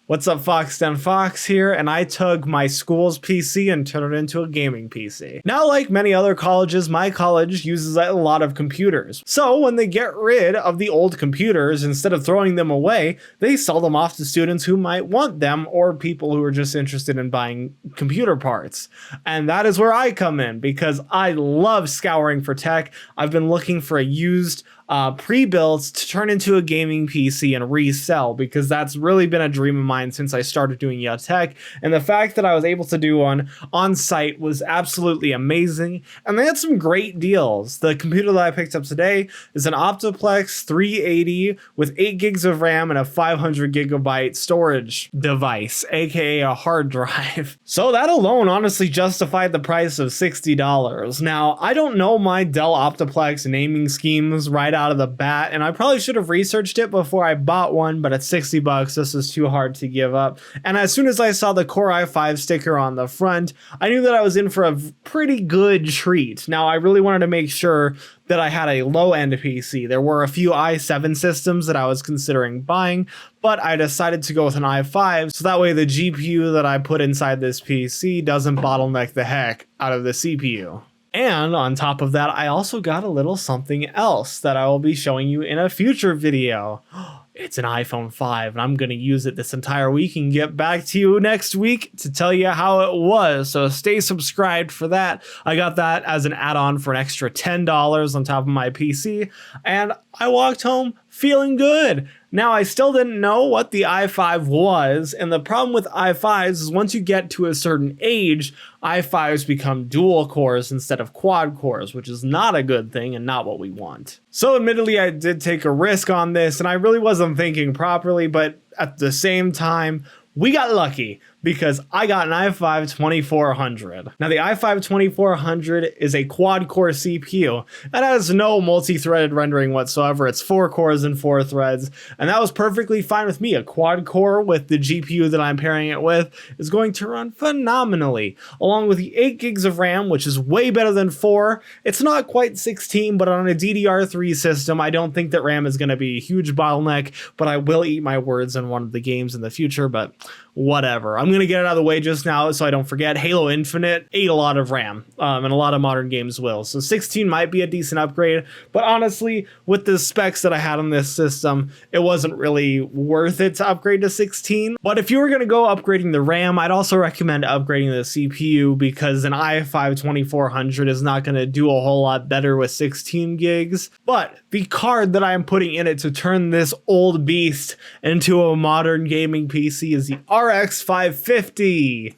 What's up, Fox Den Fox here, and I took my school's PC and turned it into a gaming PC. Now, like many other colleges, my college uses a lot of computers. So when they get rid of the old computers, instead of throwing them away, they sell them off to students who might want them or people who are just interested in buying computer parts. And that is where I come in, because I love scouring for tech. I've been looking for a used pre-builds to turn into a gaming PC and resell, because that's really been a dream of mine since I started doing Tech. And the fact that I was able to do one on site was absolutely amazing. And they had some great deals. The computer that I picked up today is an Optiplex 380 with 8 gigs of RAM and a 500 gigabyte storage device, aka a hard drive. So that alone honestly justified the price of $60. Now, I don't know my Dell Optiplex naming schemes right out of the bat, and I probably should have researched it before I bought one, but at $60, this is too hard to give up. And as soon as I saw the Core i5 sticker on the front, I knew that I was in for a pretty good treat. Now, I really wanted to make sure that I had a low-end PC. There were a few i7 systems that I was considering buying, but I decided to go with an i5, so that way the GPU that I put inside this PC doesn't bottleneck the heck out of the CPU. And on top of that, I also got a little something else that I will be showing you in a future video. It's an iPhone 5, and I'm going to use it this entire week and get back to you next week to tell you how it was. So stay subscribed for that. I got that as an add-on for an extra $10 on top of my PC, and I walked home feeling good. Now, I still didn't know what the i5 was, and the problem with i5s is once you get to a certain age, i5s become dual cores instead of quad cores, which is not a good thing and not what we want. So admittedly, I did take a risk on this, and I really wasn't thinking properly, but at the same time, we got lucky because I got an i5 2400. Now, the i5 2400 is a quad-core CPU. That has no multi-threaded rendering whatsoever. It's 4 cores and 4 threads, and that was perfectly fine with me. A quad-core with the GPU that I'm pairing it with is going to run phenomenally, along with the 8 gigs of RAM, which is way better than 4. It's not quite 16, but on a DDR3 system, I don't think that RAM is going to be a huge bottleneck, but I will eat my words in one of the games in the future, but whatever. I'm going to get it out of the way just now so I don't forget. Halo Infinite ate a lot of RAM, and a lot of modern games will. So 16 might be a decent upgrade, but honestly, with the specs that I had on this system, it wasn't really worth it to upgrade to 16. But if you were going to go upgrading the RAM, I'd also recommend upgrading the CPU, because an i5 2400 is not going to do a whole lot better with 16 gigs. But the card that I am putting in it to turn this old beast into a modern gaming PC is the RX 550.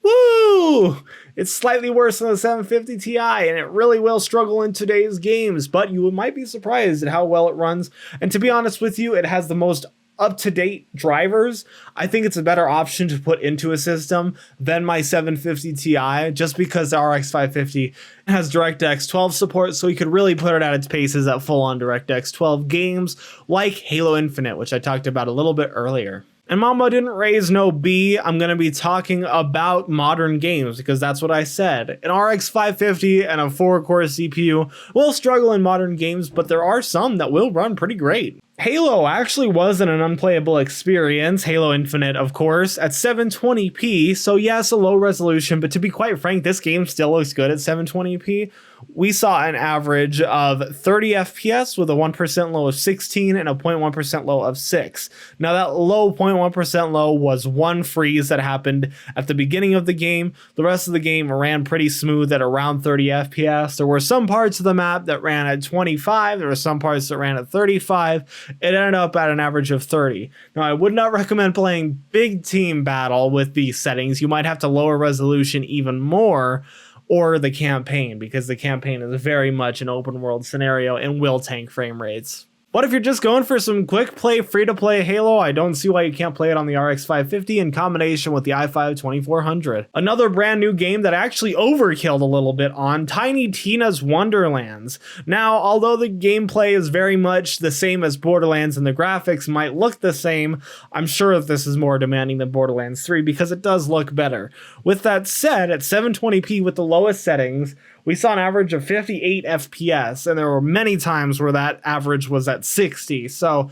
Woo! It's slightly worse than the 750 Ti, and it really will struggle in today's games, but you might be surprised at how well it runs. And to be honest with you, it has the most up-to-date drivers. I think it's a better option to put into a system than my 750 Ti, just because the RX 550 has DirectX 12 support, so you could really put it at its paces at full-on DirectX 12 games like Halo Infinite, which I talked about a little bit earlier. And Mama didn't raise no B. I'm going to be talking about modern games, because that's what I said. An RX 550 and a 4-core CPU will struggle in modern games, but there are some that will run pretty great. Halo actually wasn't an unplayable experience, Halo Infinite, of course, at 720p, so yes, a low resolution, but to be quite frank, this game still looks good at 720p. We saw an average of 30 FPS with a 1% low of 16 and a 0.1% low of 6. Now, that low 0.1% low was one freeze that happened at the beginning of the game. The rest of the game ran pretty smooth at around 30 FPS. There were some parts of the map that ran at 25. There were some parts that ran at 35. It ended up at an average of 30. Now, I would not recommend playing big team battle with these settings. You might have to lower resolution even more, or the campaign, because the campaign is very much an open world scenario and will tank frame rates. But if you're just going for some quick play, free-to-play Halo, I don't see why you can't play it on the RX 550 in combination with the i5 2400. Another brand new game that actually overkilled a little bit on, Tiny Tina's Wonderlands. Now, although the gameplay is very much the same as Borderlands and the graphics might look the same, I'm sure that this is more demanding than Borderlands 3 because it does look better. With that said, at 720p with the lowest settings, we saw an average of 58 FPS, and there were many times where that average was at 60. So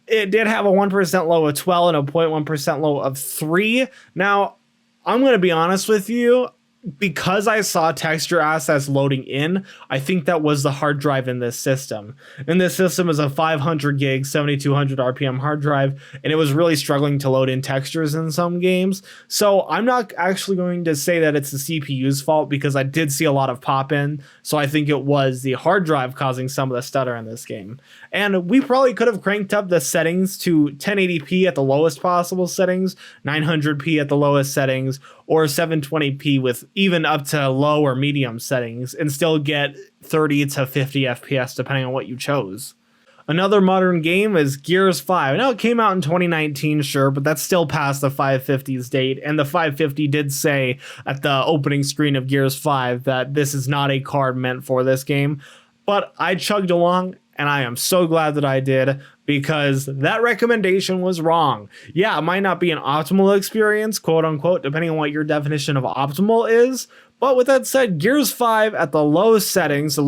It did have a 1% low of 12 and a 0.1% low of 3. Now, I'm going to be honest with you. Because I saw texture assets loading in, I think that was the hard drive in this system. And this system is a 500 gig, 7200 RPM hard drive, and it was really struggling to load in textures in some games. So I'm not actually going to say that it's the CPU's fault because I did see a lot of pop in. So I think it was the hard drive causing some of the stutter in this game. And we probably could have cranked up the settings to 1080p at the lowest possible settings, 900p at the lowest settings, or 720p with even up to low or medium settings and still get 30 to 50 FPS depending on what you chose. Another modern game is Gears 5. Now, it came out in 2019, sure, but that's still past the 550's date, and the 550 did say at the opening screen of Gears 5 that this is not a card meant for this game, but I chugged along, and I am so glad that I did, because that recommendation was wrong. Yeah, it might not be an optimal experience, quote unquote, depending on what your definition of optimal is. But with that said, Gears 5 at the lowest settings at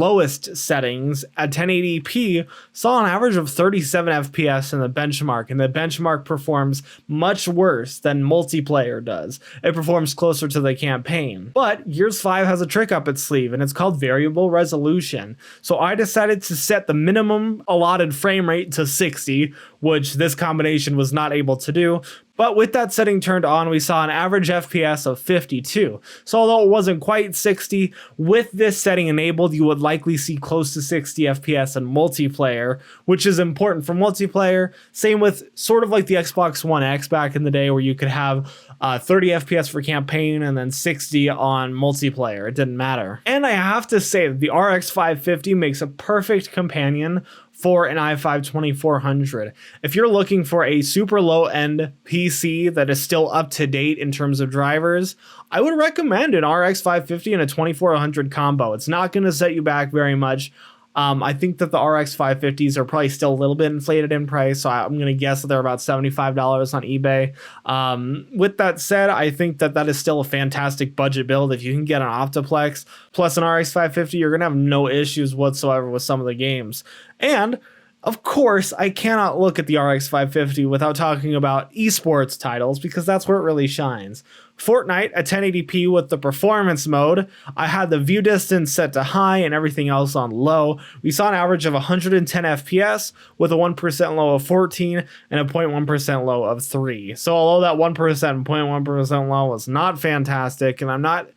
1080p saw an average of 37 FPS in the benchmark, and the benchmark performs much worse than multiplayer does. It performs closer to the campaign. But Gears 5 has a trick up its sleeve, and it's called variable resolution. So I decided to set the minimum allotted frame rate to 60, which this combination was not able to do. But with that setting turned on, we saw an average FPS of 52. So although it wasn't quite 60, with this setting enabled, you would likely see close to 60 FPS in multiplayer, which is important for multiplayer. Same with sort of like the Xbox One X back in the day, where you could have 30 FPS for campaign and then 60 on multiplayer. It didn't matter. And I have to say that the RX 550 makes a perfect companion for an i5 2400. If you're looking for a super low-end PC that is still up to date in terms of drivers, I would recommend an RX 550 and a 2400 combo. It's not going to set you back very much. I think that the RX 550s are probably still a little bit inflated in price, so I'm going to guess that they're about $75 on eBay. With that said, I think that that is still a fantastic budget build. If you can get an Optiplex plus an RX 550, you're going to have no issues whatsoever with some of the games. And of course, I cannot look at the RX 550 without talking about esports titles, because that's where it really shines. Fortnite at 1080p with the performance mode. I had the view distance set to high and everything else on low. We saw an average of 110 FPS with a 1% low of 14 and a 0.1% low of 3. So although that 1% and 0.1% low was not fantastic, and I'm not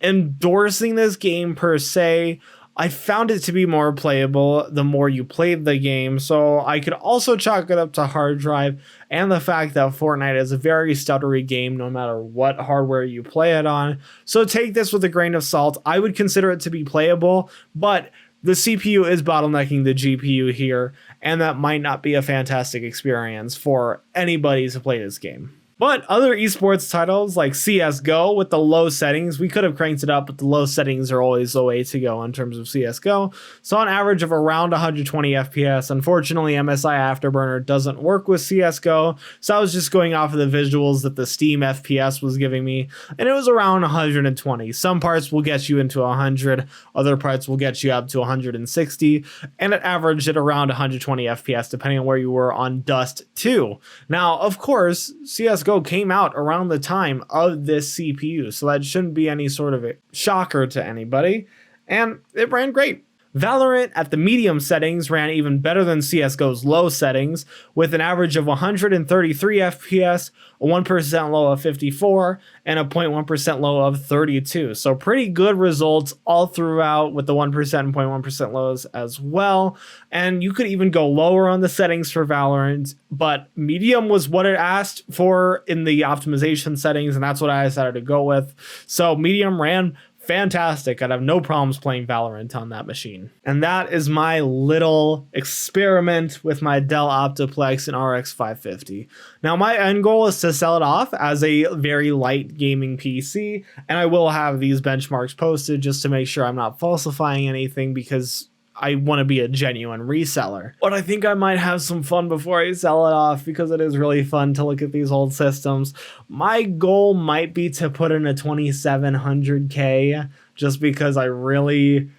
endorsing this game per se, I found it to be more playable the more you played the game, so I could also chalk it up to hard drive and the fact that Fortnite is a very stuttery game no matter what hardware you play it on. So take this with a grain of salt. I would consider it to be playable, but the CPU is bottlenecking the GPU here, and that might not be a fantastic experience for anybody to play this game. But other esports titles like CSGO with the low settings, we could have cranked it up, but the low settings are always the way to go in terms of CSGO. So on average of around 120 FPS. Unfortunately, MSI Afterburner doesn't work with CSGO, so I was just going off of the visuals that the Steam FPS was giving me, and it was around 120. Some parts will get you into 100, other parts will get you up to 160, and it averaged at around 120 FPS depending on where you were on Dust 2. Now, of course, CSGO came out around the time of this CPU, so that shouldn't be any sort of a shocker to anybody, and it ran great. Valorant at the medium settings ran even better than CSGO's low settings, with an average of 133 FPS, a 1% low of 54, and a 0.1% low of 32. So pretty good results all throughout with the 1% and 0.1% lows as well. And you could even go lower on the settings for Valorant, but medium was what it asked for in the optimization settings, and that's what I decided to go with. So medium ran fantastic. I'd have no problems playing Valorant on that machine. And that is my little experiment with my Dell Optiplex and RX 550. Now, my end goal is to sell it off as a very light gaming PC, and I will have these benchmarks posted just to make sure I'm not falsifying anything, because I want to be a genuine reseller. But I think I might have some fun before I sell it off, because it is really fun to look at these old systems. My goal might be to put in a 2700K, just because I really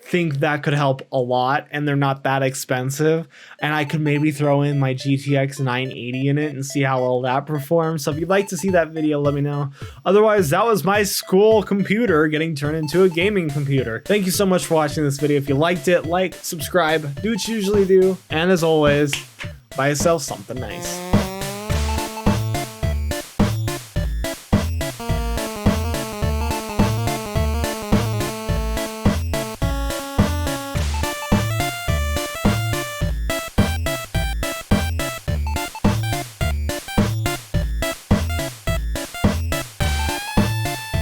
think that could help a lot, and they're not that expensive, and I could maybe throw in my GTX 980 in it and see how well that performs. So if you'd like to see that video, let me know. Otherwise, that was my school computer getting turned into a gaming computer. Thank you so much for watching this video. If you liked it, like, subscribe, do what you usually do, and as always, buy yourself something nice.